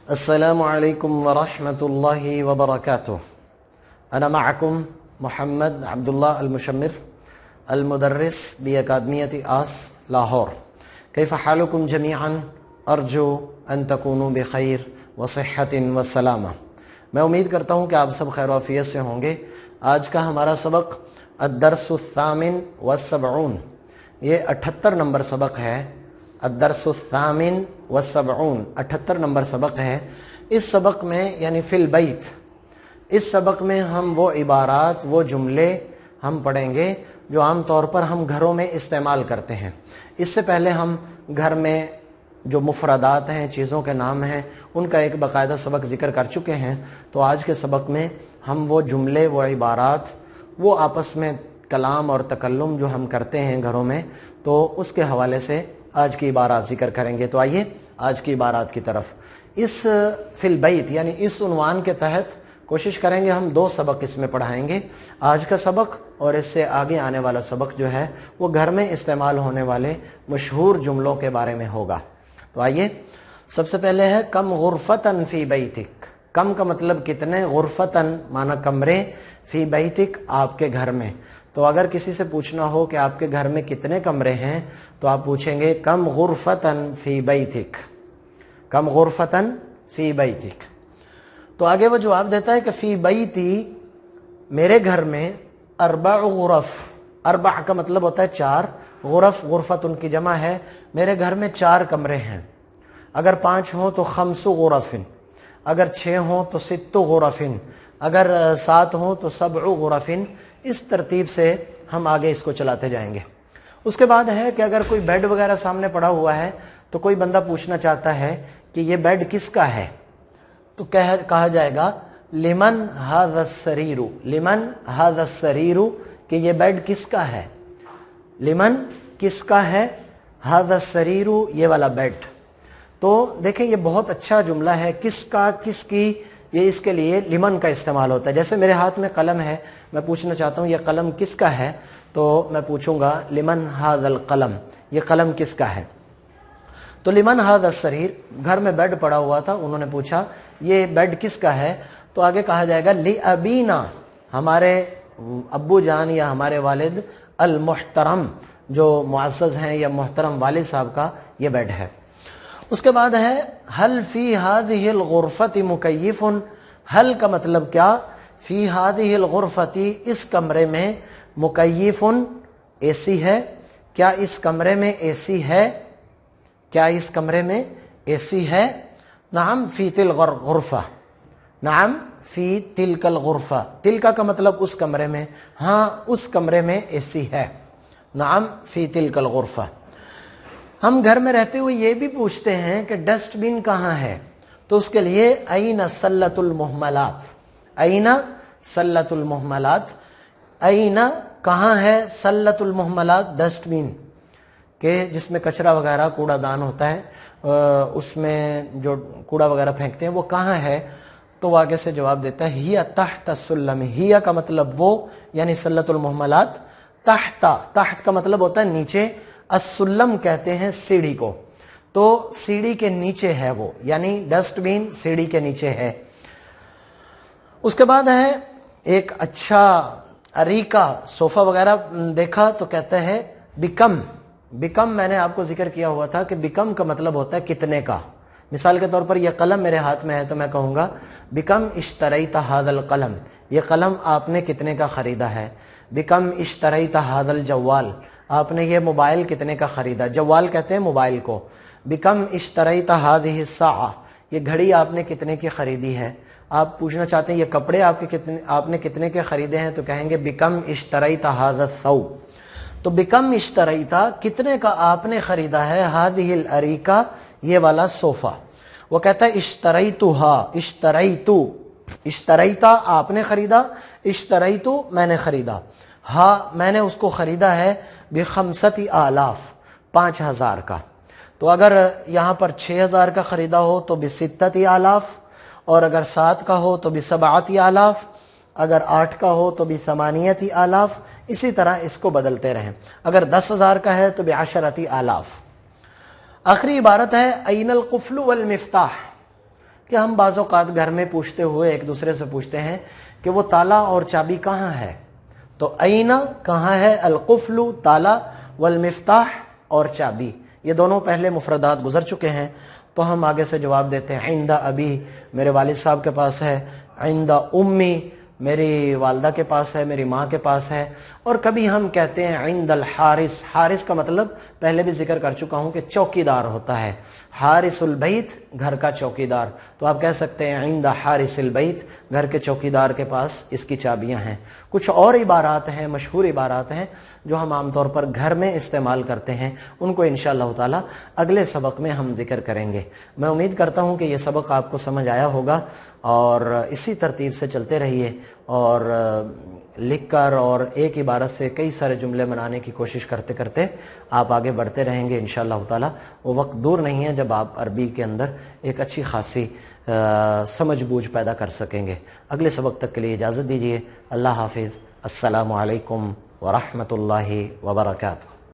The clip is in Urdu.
السلام علیکم ورحمۃ اللہ وبرکاتہ. أنا معكم محمد عبد الله المشمر المدرس بأكاديمية آس لاہور. كيف حالكم جميعا؟ أرجو أن تكونوا بخير وصحة وسلامة. میں امید کرتا ہوں کہ آپ سب خیر و عافیت سے ہوں گے. آج کا ہمارا سبق الدرس الثامن والسبعون، یہ 78 نمبر سبق ہے. الدرس الثامن والسبعون 78 نمبر سبق ہے. اس سبق میں یعنی فی البیت، اس سبق میں ہم وہ عبارات، وہ جملے ہم پڑھیں گے جو عام طور پر ہم گھروں میں استعمال کرتے ہیں. اس سے پہلے ہم گھر میں جو مفردات ہیں، چیزوں کے نام ہیں، ان کا ایک باقاعدہ سبق ذکر کر چکے ہیں. تو آج کے سبق میں ہم وہ جملے، وہ عبارات، وہ آپس میں کلام اور تکلم جو ہم کرتے ہیں گھروں میں، تو اس کے حوالے سے آج کی عبارات ذکر کریں گے. تو آئیے آج کی عبارات کی طرف. اس فی البیت یعنی اس عنوان کے تحت کوشش کریں گے ہم 2 سبق اس میں پڑھائیں گے. آج کا سبق اور اس سے آگے آنے والا سبق جو ہے وہ گھر میں استعمال ہونے والے مشہور جملوں کے بارے میں ہوگا. تو آئیے، سب سے پہلے ہے کم غرفتن فی بیتک. کم کا مطلب کتنے، غرفتن معنی کمرے، فی بیتک آپ کے گھر میں. تو اگر کسی سے پوچھنا ہو کہ آپ کے گھر میں کتنے کمرے ہیں تو آپ پوچھیں گے کم غرفتن فی بیتک، کم غرفتن فی بیتک. تو آگے وہ جواب دیتا ہے کہ فی بیتی، میرے گھر میں، 4 غرف. 4 کا مطلب ہوتا ہے 4، غرف، غرفت ان کی جمع ہے. میرے گھر میں 4 کمرے ہیں. اگر 5 ہوں تو 5 غرف، اگر 6 ہوں تو 6 غرف، اگر 7 ہوں تو 7 غرف. اس ترتیب سے ہم آگے اس کو چلاتے جائیں گے. اس کے بعد ہے کہ اگر کوئی بیڈ وغیرہ سامنے پڑا ہوا ہے تو کوئی بندہ پوچھنا چاہتا ہے کہ یہ بیڈ کس کا ہے، تو کہا جائے گا لمن ھذا السریر، لمن ھذا السریر، کہ یہ بیڈ کس کا ہے. لمن کس کا ہے، ھذا السریر یہ والا بیڈ. تو دیکھیں یہ بہت اچھا جملہ ہے. کس کا، کس کی، یہ اس کے لیے لمن کا استعمال ہوتا ہے. جیسے میرے ہاتھ میں قلم ہے، میں پوچھنا چاہتا ہوں یہ قلم کس کا ہے، تو میں پوچھوں گا لمن ھذا القلم، یہ قلم کس کا ہے. تو لمن ھذا السریر، گھر میں بیڈ پڑا ہوا تھا، انہوں نے پوچھا یہ بیڈ کس کا ہے، تو آگے کہا جائے گا لابینا، ہمارے ابو جان یا ہمارے والد المحترم، جو معزز ہیں یا محترم والد صاحب کا یہ بیڈ ہے. اس کے بعد ہے حل فی هذه الغرفۃ مکیف. حل کا مطلب کیا، فی هذه الغرفۃ اس کمرے میں، مکیف اے سی ہے. کیا اس کمرے میں اے سی ہے، کیا اس کمرے میں اے سی ہے. نعم فی تلک الغرفہ، نعم فی تلک الغرفہ، تلک کا مطلب اس کمرے میں، ہاں اس کمرے میں اے سی ہے. نعم فی تلک الغرفہ. ہم گھر میں رہتے ہوئے یہ بھی پوچھتے ہیں کہ ڈسٹ بن کہاں ہے، تو اس کے لیے این سلۃ المہملات، این سلۃ المہملات. این کہاں ہے، سلۃ المہملات ڈسٹ بن، کہ جس میں کچرا وغیرہ، کوڑا دان ہوتا ہے، اس میں جو کوڑا وغیرہ پھینکتے ہیں وہ کہاں ہے. تو وہ آگے سے جواب دیتا ہے ہی تحت السلم. ہی کا مطلب وہ، یعنی سلۃ المہملات. تحت، تحت کا مطلب ہوتا ہے نیچے. السلم کہتے ہیں سیڑھی کو، تو سیڑھی کے نیچے ہے وہ، یعنی ڈسٹ بین سیڑھی کے نیچے ہے. اس کے بعد ہے ایک اچھا اریکہ صوفہ وغیرہ دیکھا تو کہتا ہے بکم. بکم میں نے آپ کو ذکر کیا ہوا تھا کہ بکم کا مطلب ہوتا ہے کتنے کا. مثال کے طور پر یہ قلم میرے ہاتھ میں ہے تو میں کہوں گا بکم اشتریت ھذا القلم، یہ قلم آپ نے کتنے کا خریدا ہے. بکم اشتریت ھذا الجوال، آپ نے یہ موبائل کتنے کا خریدا. جوال کہتے ہیں موبائل کو. بکم اشتریت ھذہ الساعہ، یہ گھڑی آپ نے کتنے کی خریدی ہے. آپ پوچھنا چاہتے ہیں یہ کپڑے آپ نے کتنے کے خریدے ہیں، تو کہیں گے بکم اشتریت ھذا الثوب. تو بکم اشتریتا، کتنے کا آپ نے خریدا ہے، ھذہ الاریکہ یہ والا صوفہ. وہ کہتا ہے اشتریتھا، اشتریتو، اشتریتا آپ نے خریدا، اشتریتو میں نے خریدا. ہاں میں نے اس کو خریدا ہے ب5000، 5000 کا. تو اگر یہاں پر 6000 کا خریدا ہو تو ب6000، اور اگر 7 کا ہو تو ب7000، اگر 8 کا ہو تو ب8000. اسی طرح اس کو بدلتے رہیں. اگر 10000 کا ہے تو ب10000. آخری عبارت ہے این القفل والمفتاح. کہ ہم بعض اوقات گھر میں پوچھتے ہوئے ایک دوسرے سے پوچھتے ہیں کہ وہ تالا اور چابی کہاں ہے؟ تو اینا کہاں ہے، القفل تالا، والمفتاح اور چابی، یہ دونوں پہلے مفردات گزر چکے ہیں، تو ہم آگے سے جواب دیتے ہیں عند ابی، میرے والد صاحب کے پاس ہے، عند امی، میری والدہ کے پاس ہے، میری ماں کے پاس ہے، اور کبھی ہم کہتے ہیں عند الحارس، حارس کا مطلب پہلے بھی ذکر کر چکا ہوں کہ چوکیدار ہوتا ہے، حارس البیت گھر کا چوکیدار، تو آپ کہہ سکتے ہیں عند حارس البیت، گھر کے چوکیدار کے پاس اس کی چابیاں ہیں۔ کچھ اور عبارات ہیں، مشہور عبارات ہیں جو ہم عام طور پر گھر میں استعمال کرتے ہیں، ان کو انشاءاللہ تعالی اگلے سبق میں ہم ذکر کریں گے۔ میں امید کرتا ہوں کہ یہ سبق آپ کو سمجھ آیا ہوگا، اور اسی ترتیب سے چلتے رہیے، اور لکھ کر اور ایک عبارت سے کئی سارے جملے بنانے کی کوشش کرتے کرتے آپ آگے بڑھتے رہیں گے انشاءاللہ تعالی۔ وہ وقت دور نہیں ہے جب آپ عربی کے اندر ایک اچھی خاصی سمجھ بوجھ پیدا کر سکیں گے۔ اگلے سبق تک کے لیے اجازت دیجیے۔ اللہ حافظ۔ السلام علیکم ورحمۃ اللہ وبرکاتہ۔